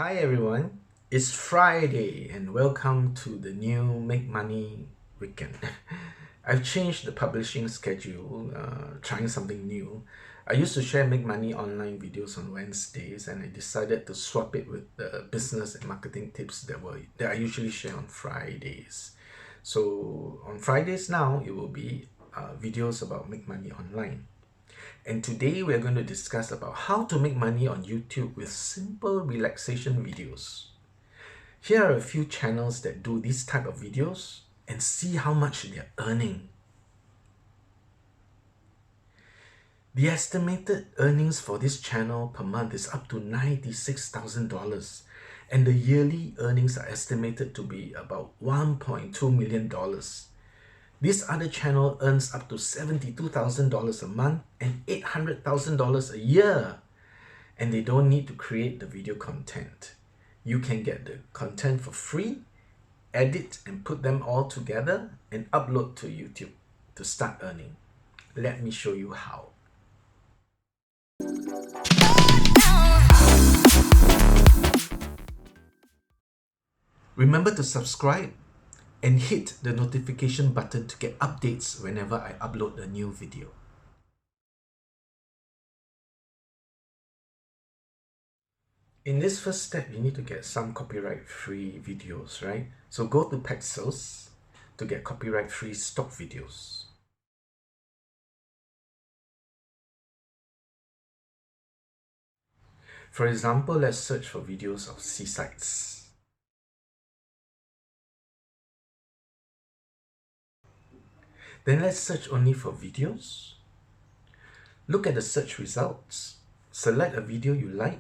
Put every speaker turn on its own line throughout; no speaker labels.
Hi everyone, it's Friday and welcome to the new Make Money weekend. I've changed the publishing schedule, trying something new. I used to share Make Money online videos on Wednesdays and I decided to swap it with the business and marketing tips that I usually share on Fridays. So on Fridays now, it will be videos about Make Money online. And today we're going to discuss about how to make money on YouTube with simple relaxation videos. Here are a few channels that do this type of videos and see how much they're earning. The estimated earnings for this channel per month is up to $96,000 and the yearly earnings are estimated to be about $1.2 million. This other channel earns up to $72,000 a month and $800,000 a year. And they don't need to create the video content. You can get the content for free, edit and put them all together and upload to YouTube to start earning. Let me show you how. Remember to subscribe and hit the notification button to get updates whenever I upload a new video. In this first step, you need to get some copyright-free videos, right? So go to Pexels to get copyright-free stock videos. For example, let's search for videos of seasides. Then let's search only for videos. Look at the search results. Select a video you like.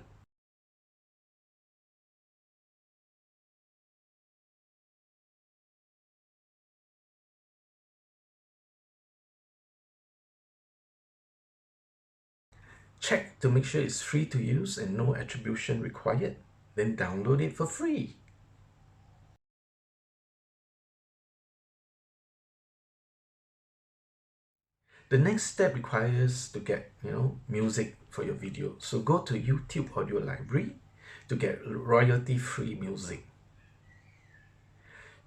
Check to make sure it's free to use and no attribution required. Then download it for free. The next step requires to get, music for your video. So go to YouTube Audio Library to get royalty-free music.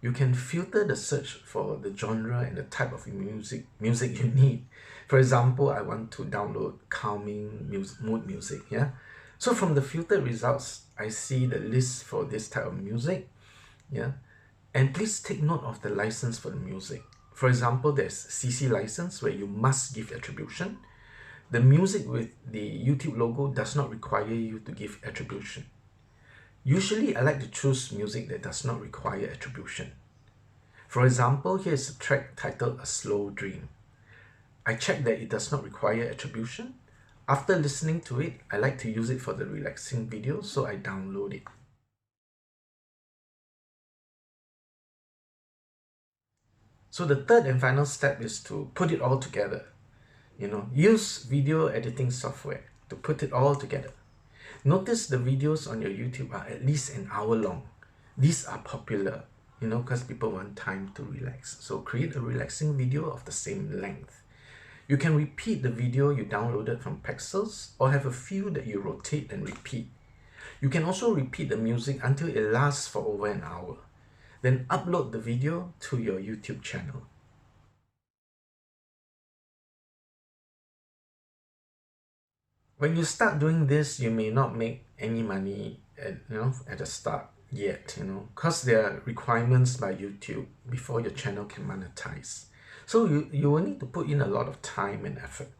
You can filter the search for the genre and the type of music you need. For example, I want to download calming mood music. Yeah. So from the filter results, I see the list for this type of music. Yeah. And please take note of the license for the music. For example, there's CC license where you must give attribution. The music with the YouTube logo does not require you to give attribution. Usually, I like to choose music that does not require attribution. For example, here's a track titled A Slow Dream. I check that it does not require attribution. After listening to it, I like to use it for the relaxing video, so I download it. So the third and final step is to put it all together. Use video editing software to put it all together. Notice the videos on your YouTube are at least an hour long. These are popular, because people want time to relax. So create a relaxing video of the same length. You can repeat the video you downloaded from Pexels or have a few that you rotate and repeat. You can also repeat the music until it lasts for over an hour. Then upload the video to your YouTube channel. When you start doing this, you may not make any money at the start yet, because there are requirements by YouTube before your channel can monetize. So you will need to put in a lot of time and effort.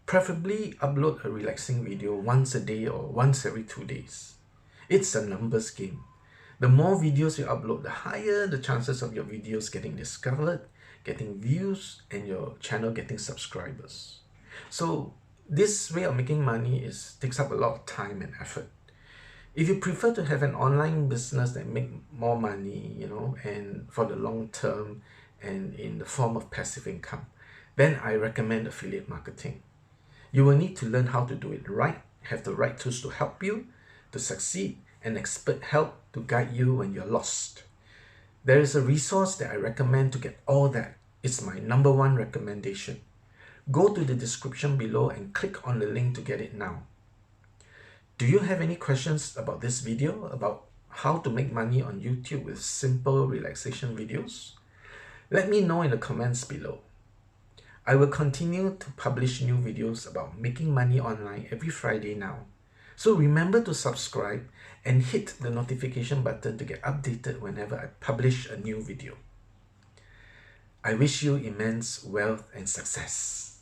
Preferably upload a relaxing video once a day or once every 2 days. It's a numbers game. The more videos you upload, the higher the chances of your videos getting discovered, getting views, and your channel getting subscribers. So this way of making money takes up a lot of time and effort. If you prefer to have an online business that make more money, and for the long term and in the form of passive income, then I recommend affiliate marketing. You will need to learn how to do it right, have the right tools to help you to succeed, and expert help to guide you when you're lost. There is a resource that I recommend to get all that. It's my #1 recommendation. Go to the description below and click on the link to get it now. Do you have any questions about this video, about how to make money on YouTube with simple relaxation videos? Let me know in the comments below. I will continue to publish new videos about making money online every Friday now. So remember to subscribe and hit the notification button to get updated whenever I publish a new video. I wish you immense wealth and success.